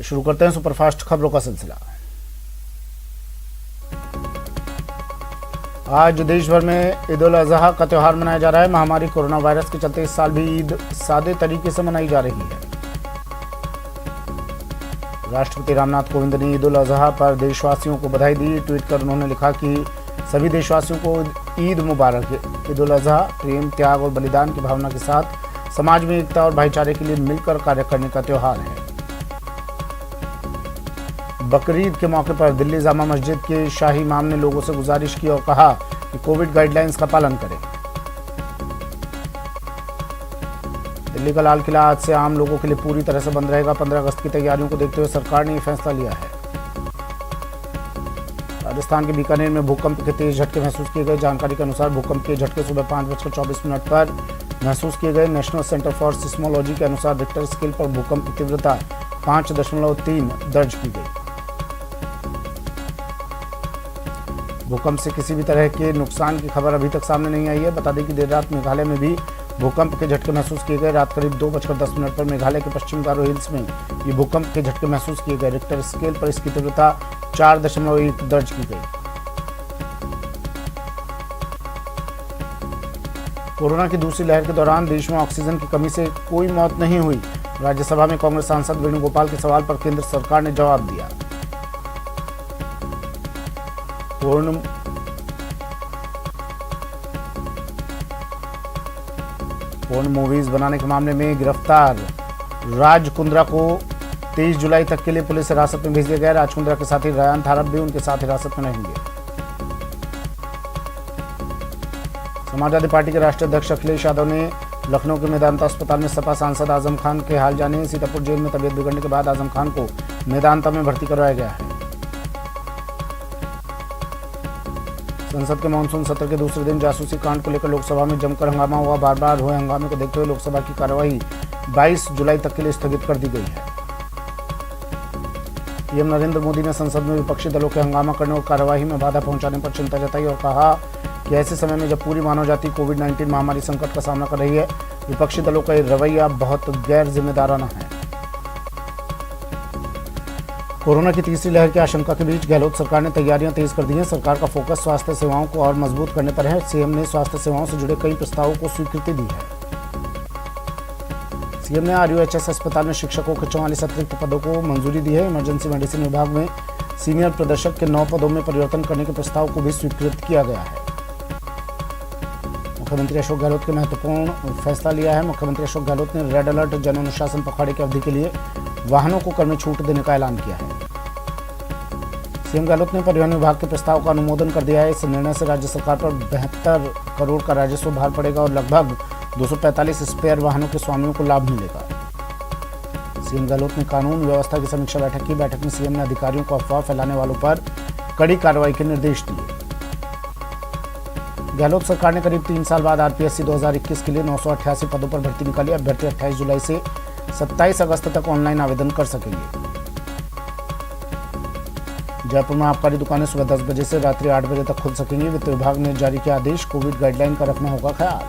शुरू करते हैं सुपरफास्ट खबरों का सिलसिला। आज देश भर में ईद उल अजहा का त्यौहार मनाया जा रहा है। महामारी कोरोना वायरस के चलते इस साल भी ईद सादे तरीके से मनाई जा रही है। राष्ट्रपति रामनाथ कोविंद ने ईद उल अजहा पर देशवासियों को बधाई दी। ट्वीट कर उन्होंने लिखा कि सभी देशवासियों को ईद मुबारक। ईद उल अजहा प्रेम, त्याग और बलिदान की भावना के साथ समाज में एकता और भाईचारे के लिए मिलकर कार्य करने का त्यौहार है। बकरीद के मौके पर दिल्ली जामा मस्जिद के शाही इमाम ने लोगों से गुजारिश की और कहा कि कोविड गाइडलाइंस का पालन करें। दिल्ली का लाल किला आज से आम लोगों के लिए पूरी तरह से बंद रहेगा। 15 अगस्त की तैयारियों को देखते हुए सरकार ने यह फैसला लिया है। राजस्थान के बीकानेर में भूकंप के तेज झटके महसूस किए गए। जानकारी के अनुसार भूकंप के झटके सुबह 5:24 पर महसूस किए गए। नेशनल सेंटर फॉर सिस्मोलॉजी के अनुसार रिक्टर स्केल पर भूकंप की तीव्रता 5.3 दर्ज की गई। भूकंप से किसी भी तरह के नुकसान की खबर अभी तक सामने नहीं आई है। बता दें कि देर रात मेघालय में भी भूकंप के झटके महसूस किए गए। रात करीब 2:10 पर मेघालय के पश्चिम गारो हिल्स में ये भूकंप के झटके महसूस किए गए। रिक्टर स्केल पर इसकी तीव्रता 4.1 दर्ज की गई। कोरोना की दूसरी लहर के दौरान देश में ऑक्सीजन की कमी से कोई मौत नहीं हुई। राज्यसभा में कांग्रेस सांसद वेणुगोपाल के सवाल पर केंद्र सरकार ने जवाब दिया। पोर्न मूवीज बनाने के मामले में गिरफ्तार राज कुंद्रा को 23 जुलाई तक के लिए पुलिस हिरासत में भेज दिया गया। राज कुंद्रा के साथी रायन थारप भी उनके साथ हिरासत में रहेंगे। समाजवादी पार्टी के राष्ट्रीय अध्यक्ष अखिलेश यादव ने लखनऊ के मेदांता अस्पताल में सपा सांसद आजम खान के हाल जाने। सीतापुर जेल में तबीयत बिगड़ने के बाद आजम खान को मेदांता में भर्ती करवाया गया है। संसद के मानसून सत्र के दूसरे दिन जासूसी कांड को लेकर लोकसभा में जमकर हंगामा हुआ। बार बार हुए हंगामे को देखते हुए लोकसभा की कार्यवाही 22 जुलाई तक के लिए स्थगित कर दी गई है। पीएम नरेंद्र मोदी ने संसद में विपक्षी दलों के हंगामा करने और कार्यवाही में बाधा पहुंचाने पर चिंता जताई और कहा कि ऐसे समय में जब पूरी मानव जाति कोविड-19 महामारी संकट का सामना कर रही है, विपक्षी दलों का यह रवैया बहुत गैर जिम्मेदाराना है। कोरोना की तीसरी लहर की आशंका के बीच गहलोत सरकार ने तैयारियां तेज कर दी हैं। सरकार का फोकस स्वास्थ्य सेवाओं को और मजबूत करने पर है। सीएम ने स्वास्थ्य सेवाओं से जुड़े कई प्रस्तावों को स्वीकृति दी है। सीएम ने आरयूएचएस अस्पताल में शिक्षकों के 44 अतिरिक्त पदों को मंजूरी दी है। इमरजेंसी मेडिसिन विभाग में सीनियर प्रदर्शक के 9 पदों में परिवर्तन करने के प्रस्ताव को भी स्वीकृत किया गया है। मुख्यमंत्री अशोक गहलोत ने महत्वपूर्ण फैसला लिया है। मुख्यमंत्री अशोक गहलोत ने रेड अलर्ट जन अनुशासन पखवाड़े की अवधि के लिए वाहनों को कर में छूट देने का ऐलान किया है। सीएम गहलोत ने परिवहन विभाग के प्रस्ताव का अनुमोदन कर दिया है। इस निर्णय से राज्य सरकार पर 72 करोड़ का राजस्व भार पड़ेगा और लगभग 245 स्पेयर वाहनों के स्वामियों को लाभ मिलेगा। सीएम गहलोत ने कानून व्यवस्था की समीक्षा बैठक की। बैठक में सीएम ने अधिकारियों को अफवाह फैलाने वालों पर कड़ी कार्रवाई के निर्देश दिए। गहलोत सरकार ने करीब 3 साल बाद आरपीएससी 2021 के लिए 988 पदों पर भर्ती निकाली। अभ्यर्थी 28 जुलाई से 27 अगस्त तक ऑनलाइन आवेदन कर सकेंगे। जयपुर में आबकारी दुकानें सुबह 10 बजे से रात्रि 8 बजे तक खुल सकेंगी। वित्त विभाग ने जारी किया आदेश। कोविड गाइडलाइन का रखना होगा ख्याल।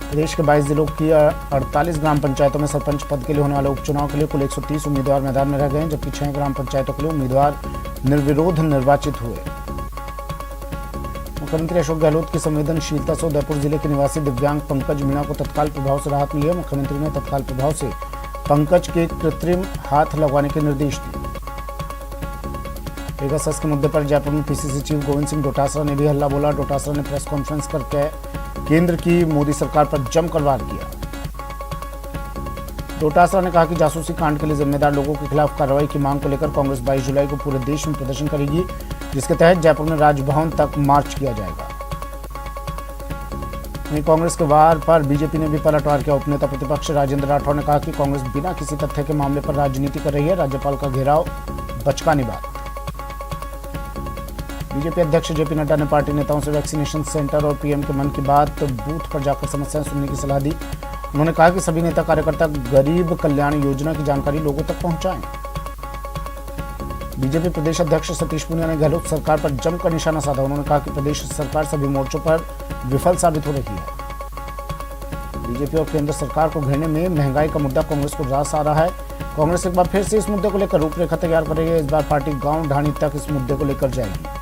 प्रदेश के 22 जिलों की 48 ग्राम पंचायतों में सरपंच पद के लिए होने वाले उपचुनाव के लिए कुल 130 उम्मीदवार मैदान में रह गए, जबकि 6 ग्राम पंचायतों के लिए उम्मीदवार निर्विरोध निर्वाचित हुए। मुख्यमंत्री अशोक गहलोत की संवेदनशीलता से उदयपुर जिले के निवासी दिव्यांग पंकज मीणा को तत्काल प्रभाव से राहत मिली है। मुख्यमंत्री ने तत्काल प्रभाव से पंकज के कृत्रिम हाथ लगवाने के निर्देश दिए। पेगासस के मुद्दे पर जयपुर में पीसीसी चीफ गोविंद सिंह डोटासरा ने भी हल्ला बोला। डोटासरा ने प्रेस कॉन्फ्रेंस करके केंद्र की मोदी सरकार पर जमकर वार किया। डोटासरा ने कहा कि जासूसी कांड के लिए जिम्मेदार लोगों के खिलाफ कार्रवाई की मांग को लेकर कांग्रेस 22 जुलाई को पूरे देश में प्रदर्शन करेगी, जिसके तहत जयपुर में राजभवन तक मार्च किया जाएगा। वहीं कांग्रेस के वार पर बीजेपी ने भी पलटवार किया। उपनेता प्रतिपक्ष राजेंद्र राठौर ने कहा कि कांग्रेस बिना किसी तथ्य के मामले पर राजनीति कर रही है। राज्यपाल का घेराव बचकानी बात। बीजेपी अध्यक्ष जेपी नड्डा ने पार्टी नेताओं से वैक्सीनेशन सेंटर और पीएम के मन की बात बूथ पर जाकर समस्याएं सुनने की सलाह दी। उन्होंने कहा कि सभी नेता कार्यकर्ता गरीब कल्याण योजना की जानकारी लोगों तक पहुंचाएं। बीजेपी प्रदेश अध्यक्ष सतीश पूनिया ने गहलोत सरकार पर जमकर निशाना साधा। उन्होंने कहा कि प्रदेश सरकार सभी मोर्चों पर विफल साबित हो रही है। बीजेपी और केंद्र सरकार को घेरने में महंगाई का मुद्दा कांग्रेस को रास आ रहा है। कांग्रेस एक बार फिर से इस मुद्दे को लेकर रूपरेखा तैयार कर रही है। इस बार पार्टी गांव ढाणी तक इस मुद्दे को लेकर जाएगी।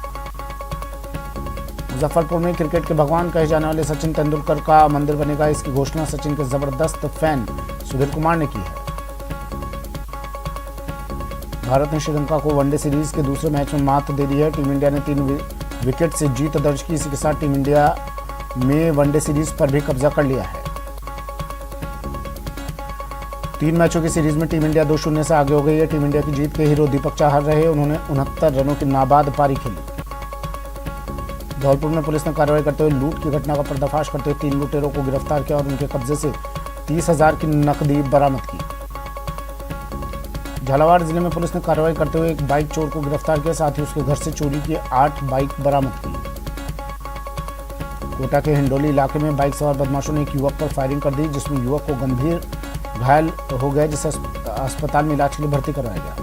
मुजफ्फरपुर में क्रिकेट के भगवान कहे जाने वाले सचिन तेंदुलकर का मंदिर बनेगा। इसकी घोषणा सचिन के जबरदस्त फैन सुधीर कुमार ने की है। भारत ने श्रीलंका को वनडे सीरीज के दूसरे मैच में मात दे दी है। टीम इंडिया ने 3 विकेट से जीत दर्ज की। इसी के साथ टीम इंडिया में वनडे सीरीज पर भी कब्जा कर लिया है। 3 मैचों की सीरीज में टीम इंडिया 2-0 से आगे हो गई है। टीम इंडिया की जीत के हीरो दीपक चाहर रहे। उन्होंने 69 रनों की नाबाद पारी खेली। धौलपुर में पुलिस ने कार्रवाई करते हुए लूट की घटना का पर्दाफाश करते हुए 3 लुटेरों को गिरफ्तार किया और उनके कब्जे से 30,000 की नकदी बरामद की। झालावाड़ जिले में पुलिस ने कार्रवाई करते हुए एक बाइक चोर को गिरफ्तार किया। साथ ही उसके घर से चोरी की 8 बाइक बरामद की। कोटा के हिंडोली इलाके में बाइक सवार बदमाशों ने एक युवक पर फायरिंग कर दी, जिसमें युवक को गंभीर घायल हो गया, जिसे अस्पताल में इलाज के लिए भर्ती करवाया गया।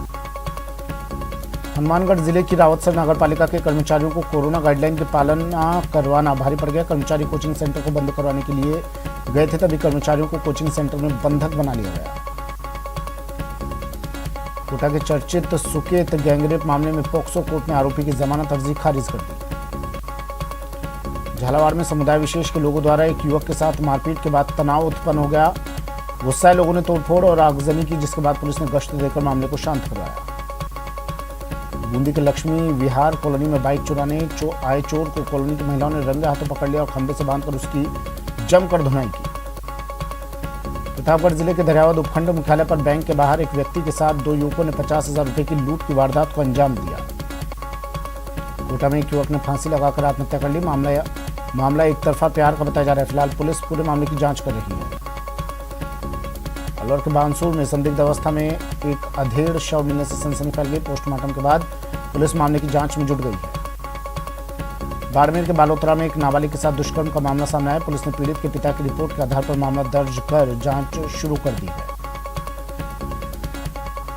हनुमानगढ़ जिले की रावतसर नगर पालिका के कर्मचारियों को कोरोना गाइडलाइन की पालना करवाना भारी पड़ गया। कर्मचारी कोचिंग सेंटर को बंद करवाने के लिए गए थे, तभी कर्मचारियों को कोचिंग सेंटर में बंधक बना लिया गया। कोटा के चर्चित सुकेत गैंगरेप मामले में पॉक्सो कोर्ट ने आरोपी की जमानत अर्जी खारिज कर दी। झालावाड़ में समुदाय विशेष के लोगों द्वारा एक युवक के साथ मारपीट के बाद तनाव उत्पन्न हो गया। गुस्साए लोगों ने तोड़फोड़ और आगजनी की, जिसके बाद पुलिस ने गश्त देकर मामले को शांत करवाया। बूंदी के लक्ष्मी विहार कॉलोनी में बाइक चुराने आए चोर को कॉलोनी की महिलाओं ने रंगे हाथों पकड़ लिया और खंभे से बांधकर उसकी जमकर धुनाई की। प्रतापगढ़ जिले के दरियावद उपखंड मुख्यालय पर बैंक के बाहर एक व्यक्ति के साथ 2 युवकों ने 50,000 रुपए की लूट की वारदात को अंजाम दिया। कोटा में एक युवक ने फांसी लगाकर आत्महत्या कर ली। मामला एक तरफा प्यार का बताया जा रहा है। फिलहाल पुलिस पूरे मामले की जांच कर रही है। अलवर के बानसूर में संदिग्ध अवस्था में एक अधेड़ शव मिलने से सनसनी फैल गई। पोस्टमार्टम के बाद पुलिस मामले की जांच में जुट गई है। बाड़मेर के बालोतरा में एक नाबालिग के साथ दुष्कर्म का मामला सामने आया। पुलिस ने पीड़ित के पिता की रिपोर्ट के आधार पर मामला दर्ज कर जांच शुरू कर दी है।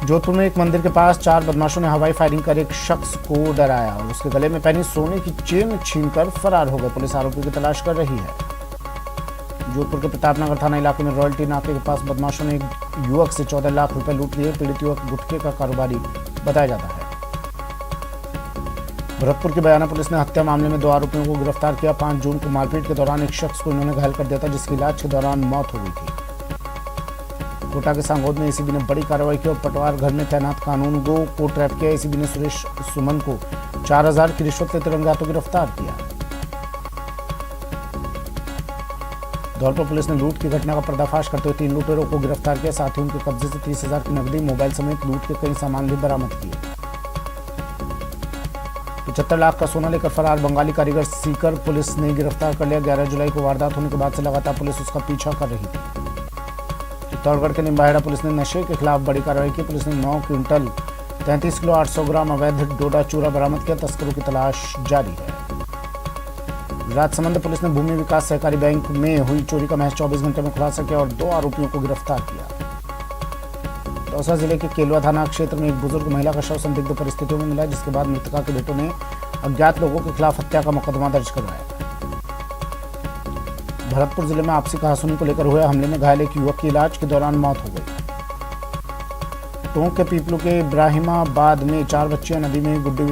जोधपुर में एक मंदिर के पास 4 बदमाशों ने हवाई फायरिंग कर एक शख्स को डराया और उसके गले में पहनी सोने की चेन छीनकर फरार हो गए। पुलिस आरोपी की तलाश कर रही है। जोधपुर के प्रतापनगर थाना इलाके में रॉयल्टी नाके के पास बदमाशों ने एक युवक से 14 लाख रुपए लूट लिए। पीड़ित युवक गुटखे का कारोबारी बताया जाता है। भरतपुर की बयाना पुलिस ने हत्या मामले में 2 आरोपियों को गिरफ्तार किया। 5 जून को मारपीट के दौरान एक शख्स को इन्होंने घायल कर दिया था, जिसकी इलाज के दौरान मौत हो गई थी। कोटा के सांगोद में एसीबी ने बड़ी कार्रवाई की और पटवार घर में तैनात कानूनगो को ट्रैप किया। एसीबी ने सुरेश सुमन को 4,000 की रिश्वत लेते रंगे हाथों गिरफ्तार किया। धौलपुर पुलिस ने लूट की घटना का पर्दाफाश करते हुए 3 लुटेरों को गिरफ्तार किया। साथ ही उनके कब्जे से 30,000 की नकदी, मोबाइल समेत लूट के कई सामान भी बरामद किए। 75 लाख का सोना लेकर फरार बंगाली कारीगर सीकर पुलिस ने गिरफ्तार कर लिया। 11 जुलाई को वारदात होने के बाद से लगातार पुलिस उसका पीछा कर रही थी। चित्तौड़गढ़ के निम्बाहेड़ा पुलिस ने नशे के खिलाफ बड़ी कार्रवाई की। पुलिस ने 9 क्विंटल 33 किलो 800 ग्राम अवैध डोडा चूरा बरामद किया। तस्करों की तलाश जारी है। राजसमंद पुलिस ने भूमि विकास सहकारी बैंक में हुई चोरी का महज 24 घंटे में खुलासा किया और 2 आरोपियों को गिरफ्तार किया। दौसा जिले के केलवा थाना क्षेत्र में एक बुजुर्ग महिला का शव संदिग्ध परिस्थितियों में मिला, जिसके बाद मृतका के बेटों ने अज्ञात लोगों के खिलाफ हत्या का मुकदमा दर्ज करवाया। भरतपुर जिले में आपसी कहासुनी को लेकर हुए हमले में घायल एक युवक की इलाज के दौरान मौत हो गई। टोंक के पीपलू के इब्राहिमाबाद में 4 बच्चियां नदी में गुड्डे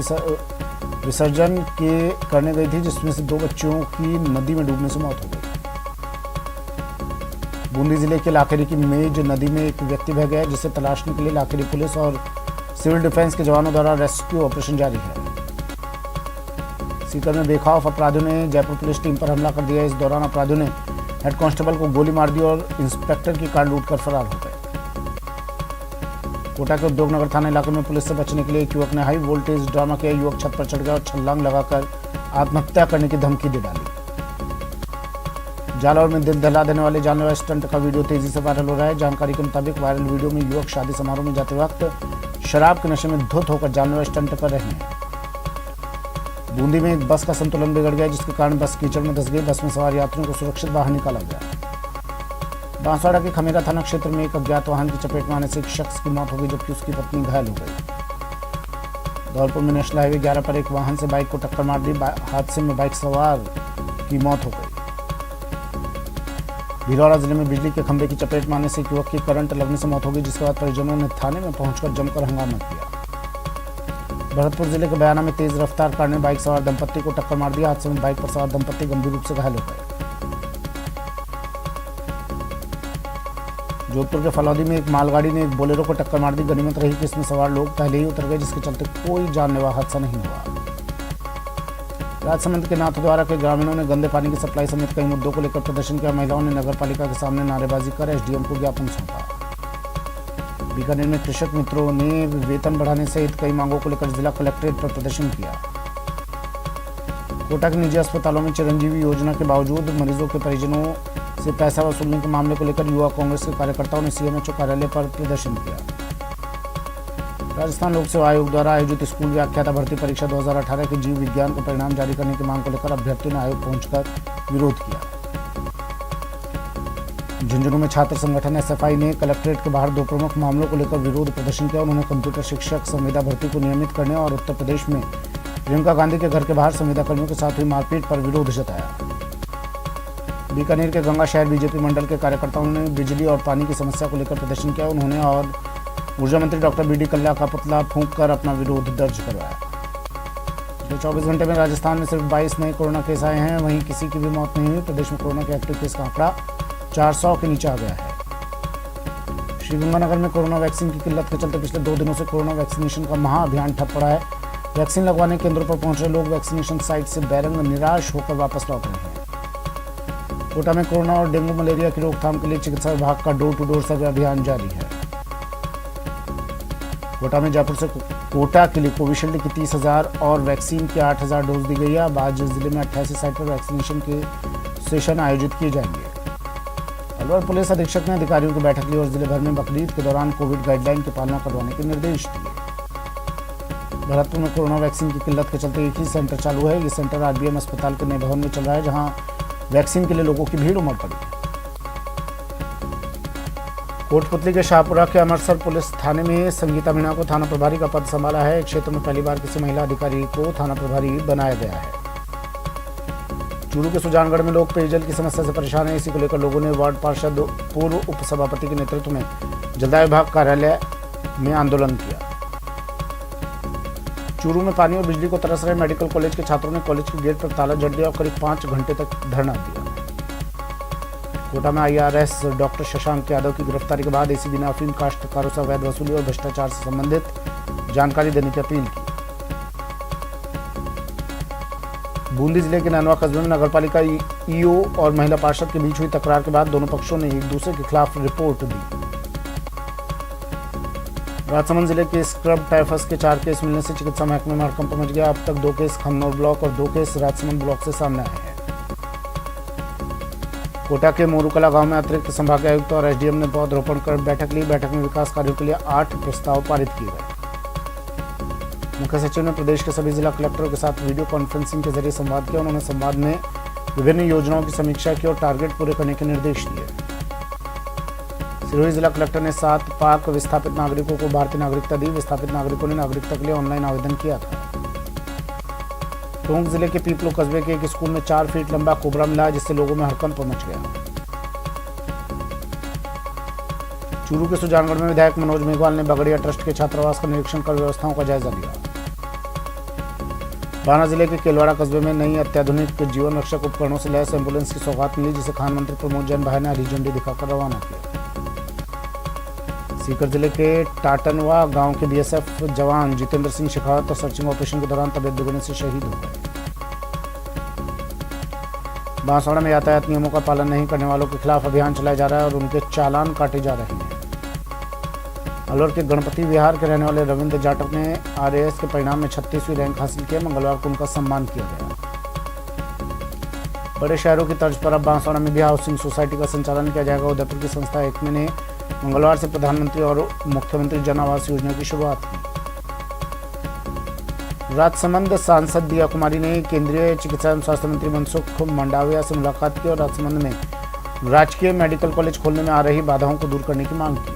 विसर्जन के करने गई थी, जिसमें से 2 बच्चियों की नदी में डूबने से मौत हो गई। बूंदी जिले के लाखेरी की मेज नदी में एक व्यक्ति बह गया, जिसे तलाशने के लिए लाखेरी पुलिस और सिविल डिफेंस के जवानों द्वारा रेस्क्यू ऑपरेशन जारी है। सीकर में बेखौफ अपराधियों ने जयपुर पुलिस टीम पर हमला कर दिया। इस दौरान अपराधियों ने हेड कांस्टेबल को गोली मार दी और इंस्पेक्टर की कार लूटकर फरार हो गए। कोटा के उद्योगनगर थाना इलाके में पुलिस से बचने के लिए एक युवक ने हाई वोल्टेज ड्रामा किया। युवक छत पर चढ़ गया और छलांग लगाकर आत्महत्या करने की धमकी दे डाली। जालौर में दिल दहला देने वाले जानलेवा स्टंट का वीडियो तेजी से वायरल हो रहा है। जानकारी के मुताबिक वायरल वीडियो में युवक शादी समारोह में जाते वक्त शराब के नशे में धुत होकर जानलेवा स्टंट कर रहे हैं। बूंदी में एक बस का संतुलन बिगड़ गया, जिसके कारण बस कीचड़ में धंस गई। बस में सवार यात्रियों को सुरक्षित बाहर निकाला गया। बांसवाड़ा के खमेरा थाना क्षेत्र में एक अज्ञात वाहन की चपेट में आने से एक शख्स की मौत हो गई, जबकि उसकी पत्नी घायल हो गई। धौलपुर में नेशनल हाईवे 11 पर एक वाहन से बाइक को टक्कर मार दी। हादसे में बाइक सवार की मौत हो गई। भीलवाड़ा जिले में बिजली के खंभे की चपेट में आने से एक युवक की करंट लगने से मौत हो गई, जिसके बाद परिजनों ने थाने में पहुंचकर जमकर हंगामा किया। भरतपुर जिले के बयाना में तेज रफ्तार कार ने बाइक सवार दंपत्ति को टक्कर मार दिया। हादसे में बाइक पर सवार दंपत्ति गंभीर रूप से घायल हो गए। जोधपुर के फलौदी में एक मालगाड़ी ने एक बोलेरो को टक्कर मार दी। गनीमत रही कि इसमें सवार लोग पहले ही उतर गए, जिसके चलते कोई जानलेवा हादसा नहीं हुआ। राजसमंद के नाथद्वारा के ग्रामीणों ने गंदे पानी की सप्लाई समेत कई मुद्दों को लेकर प्रदर्शन किया। महिलाओं ने नगरपालिका के सामने नारेबाजी कर एसडीएम को ज्ञापन सौंपा। बीकानेर में कृषक मित्रों ने वेतन बढ़ाने सहित कई मांगों को लेकर जिला कलेक्ट्रेट पर प्रदर्शन किया। कोटा के निजी अस्पतालों में चिरंजीवी योजना के बावजूद मरीजों के परिजनों से पैसा वसूलने के मामले को लेकर युवा कांग्रेस के कार्यकर्ताओं ने सीएमएचओ कार्यालय पर प्रदर्शन किया। राजस्थान लोक सेवा आयोग द्वारा आयोजित स्कूल व्याख्याता भर्ती परीक्षा 2018 के जीव विज्ञान का परिणाम जारी करने की मांग को लेकर अभ्यर्थियों ने आयोग पहुंचकर विरोध किया। झुंझुनू में छात्र संगठन एसएफआई ने कलेक्ट्रेट के बाहर 2 प्रमुख मामलों को लेकर विरोध प्रदर्शन किया। उन्होंने कंप्यूटर शिक्षक संविदा भर्ती को नियमित करने और उत्तर प्रदेश में प्रियंका गांधी के घर के बाहर संविदा कर्मियों के साथ हुई मारपीट पर विरोध जताया। बीकानेर के गंगा शहर बीजेपी मंडल के कार्यकर्ताओं ने बिजली और पानी की समस्या को लेकर प्रदर्शन किया। उन्होंने और ऊर्जा मंत्री डॉक्टर बीडी कल्ला का पुतला फूंककर अपना विरोध दर्ज करवाया। पिछले 24 घंटे में राजस्थान में सिर्फ 22 नए कोरोना केस आए हैं, वहीं किसी की भी मौत नहीं हुई। प्रदेश में कोरोना के एक्टिव केस का आंकड़ा 400 के नीचे आ गया है। श्रीगंगानगर में कोरोना वैक्सीन की किल्लत के चलते पिछले 2 दिनों से कोरोना वैक्सीनेशन का महाअभियान ठप पड़ा है। वैक्सीन लगवाने केंद्रों पर पहुंच रहे लोग वैक्सीनेशन साइट से बैरंग निराश होकर वापस लौट रहे हैं। कोटा में कोरोना और डेंगू मलेरिया की रोकथाम के लिए चिकित्सा विभाग का डोर टू डोर सर्वे अभियान जारी है। कोटा में जयपुर से कोटा के लिए कोविशील्ड की 30,000 और वैक्सीन की 8,000 डोज दी गई है। अब आज जिले में 88 साइट पर वैक्सीनेशन के सेशन आयोजित किए जाएंगे। अलवर पुलिस अधीक्षक ने अधिकारियों की बैठक ली और जिले भर में बकरीद के दौरान कोविड गाइडलाइन की पालना करवाने के निर्देश दिए। भरतपुर में कोरोना वैक्सीन की किल्लत के चलते एक ही सेंटर चालू है। ये सेंटर आरबीएम अस्पताल के नए भवन में चल रहा है, जहां वैक्सीन के लिए लोगों की भीड़ उमड़ पड़ी। कोटपुतली के शाहपुरा के अमरसर पुलिस थाने में संगीता मीणा को थाना प्रभारी का पद संभाला है। क्षेत्र में पहली बार किसी महिला अधिकारी को थाना प्रभारी बनाया गया है। चूरू के सुजानगढ़ में लोग पेयजल की समस्या से परेशान हैं। इसी को लेकर लोगों ने वार्ड पार्षद पूर्व उपसभापति के नेतृत्व में जलदाय विभाग कार्यालय में आंदोलन किया। चूरू में पानी और बिजली को तरस रहे मेडिकल कॉलेज के छात्रों ने कॉलेज के गेट पर ताला जड़ दिया और करीब 5 घंटे तक धरना दिया। कोटा में आईआरएस डॉक्टर शशांक यादव की गिरफ्तारी के बाद एसीबी ने अफीम काश्तकारों से अवैध वसूली और भ्रष्टाचार से संबंधित जानकारी देने की अपील की। बूंदी जिले के नैनवा कस्बे में नगरपालिका ईओ और महिला पार्षद के बीच हुई तकरार के बाद दोनों पक्षों ने एक दूसरे के खिलाफ रिपोर्ट दी। राजसमंद जिले के स्क्रब टाइफस के 4 केस मिलने से चिकित्सा महकमे में हड़कंप मच गया। अब तक 2 केस खमनौर ब्लॉक और 2 केस राजसमंद ब्लॉक से सामने आए हैं। कोटा के मोरूकला गांव में अतिरिक्त संभाग आयुक्त और एसडीएम ने पौधरोपण कर बैठक ली। बैठक में विकास कार्यों के लिए 8 प्रस्ताव पारित किए गए। मुख्य सचिव ने प्रदेश के सभी जिला कलेक्टरों के साथ वीडियो कॉन्फ्रेंसिंग के जरिए संवाद किया। उन्होंने संवाद में विभिन्न योजनाओं की समीक्षा की और टारगेट पूरे करने के निर्देश दिए। सिरोही जिला कलेक्टर ने 7 पाक विस्थापित नागरिकों को भारतीय नागरिकता दी। विस्थापित नागरिकों ने नागरिकता के लिए ऑनलाइन आवेदन किया था। टोंक जिले के पीपलो कस्बे के एक स्कूल में 4 फीट लंबा कोबरा मिला, जिससे लोगों में हड़कंप मच गया। चूरू के सुजानगढ़ में विधायक मनोज मेघवाल ने बगड़िया ट्रस्ट के छात्रावास का निरीक्षण कर व्यवस्थाओं का जायजा लिया। बाना जिले के केलवाड़ा कस्बे में नई अत्याधुनिक जीवन रक्षक उपकरणों से लैस एम्बुलेंस की सौगात मिली, जिसे खान मंत्री प्रमोद जैन भाई ने हरी झंडी दिखाकर रवाना किया। सीकर जिले के टाटनवा गांव के बीएसएफ जवान जितेंद्र सिंह शेखावत और सर्चिंग ऑपरेशन के दौरान तबियत बिगड़ने से शहीद हो गए। बांसवाड़ा में यातायात नियमों का पालन नहीं करने वालों के खिलाफ अभियान चलाया जा रहा है और उनके चालान काटे जा रहे हैं। अलवर के गणपति विहार के रहने वाले रविंद्र जाटव ने आरएएस के परिणाम में 36वीं रैंक हासिल किया। मंगलवार को उनका सम्मान किया गया। बड़े शहरों की तर्ज पर अब बांसवाड़ा में भी हाउसिंग सोसाइटी का संचालन किया जाएगा। उदयपुर की संस्था एक्मे ने मंगलवार से प्रधानमंत्री और मुख्यमंत्री जन आवास योजना की शुरुआत की। राजसमंद सांसद दिया कुमारी ने केंद्रीय चिकित्सा एवं स्वास्थ्य मंत्री मनसुख मंडाविया से मुलाकात की और राजसमंद में राजकीय मेडिकल कॉलेज खोलने में आ रही बाधाओं को दूर करने की मांग की।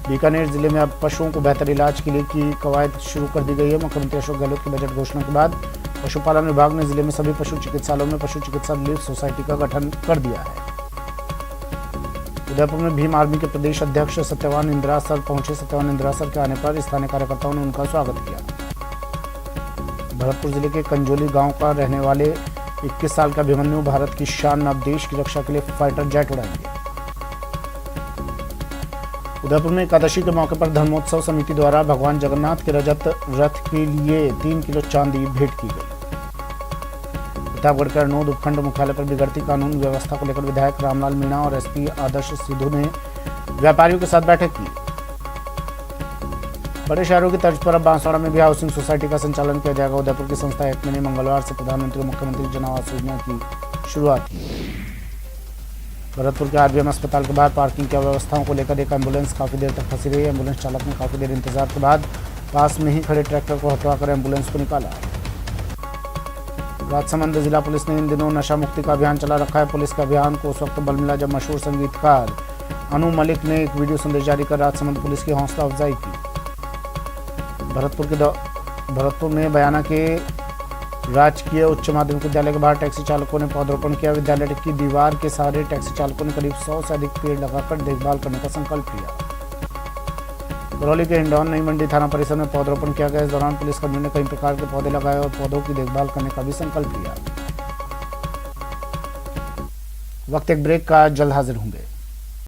बीकानेर जिले में अब पशुओं को बेहतर इलाज के लिए की कवायद शुरू कर दी गई है। मुख्यमंत्री अशोक गहलोत की बजट घोषणा के बाद पशुपालन विभाग ने जिले में सभी पशु चिकित्सालयों में पशु चिकित्सा रिलीफ सोसाइटी का गठन कर दिया है। उदयपुर में भीम आर्मी के प्रदेश अध्यक्ष सत्यवान इंद्रासर पहुंचे। सत्यवान इंद्रासर के आने पर स्थानीय कार्यकर्ताओं ने उनका स्वागत किया। भरतपुर जिले के कंजोली गांव का रहने वाले 21 साल का अभिमन्यु भारत की शान, अब देश की रक्षा के लिए फाइटर जेट उड़ाएंगे। उदयपुर में एकादशी के मौके पर धर्मोत्सव समिति द्वारा भगवान जगन्नाथ के रजत रथ के लिए 3 किलो चांदी भेंट की गई। प्रतापगढ़ के अरनोद उपखंड मुख्यालय पर बिगड़ती कानून व्यवस्था को लेकर विधायक रामलाल मीणा और एसपी आदर्श सिद्धू ने व्यापारियों के साथ बैठक की। बड़े शहरों की तर्ज पर अब बांसवाड़ा में भी हाउसिंग सोसाइटी का संचालन किया जाएगा। उदयपुर की संस्था एक्मे ने मंगलवार से प्रधानमंत्री और मुख्यमंत्री जन आवास योजना की शुरुआत की। भरतपुर के आरबीएम अस्पताल के बाहर पार्किंग की व्यवस्थाओं को लेकर एक एम्बुलेंस काफी देर तक फंसी रही। एम्बुलेंस चालक ने काफी देर इंतजार के बाद पास में ही खड़े ट्रैक्टर को हटवाकर एम्बुलेंस को निकाला। राजसमंद जिला पुलिस ने इन दिनों नशा मुक्ति का अभियान चला रखा है। पुलिस के अभियान को उस वक्त बल मिला जब मशहूर संगीतकार अनु मलिक ने एक वीडियो संदेश जारी कर राजसमंद पुलिस की हौसला अफजाई की। भरतपुर में बयाना के राजकीय उच्च माध्यमिक विद्यालय के बाहर टैक्सी चालकों ने पौधरोपण किया। विद्यालय की दीवार के सहारे टैक्सी चालकों ने करीब 100 से अधिक पेड़ लगाकर देखभाल करने का संकल्प लिया। करौली के हिंडौन नई मंडी थाना परिसर में पौधरोपण किया गया। इस दौरान पुलिसकर्मियों ने कई प्रकार के पौधे लगाए और पौधों की देखभाल करने का भी संकल्प लिया। वक्त एक ब्रेक का, जल्द हाजिर होंगे।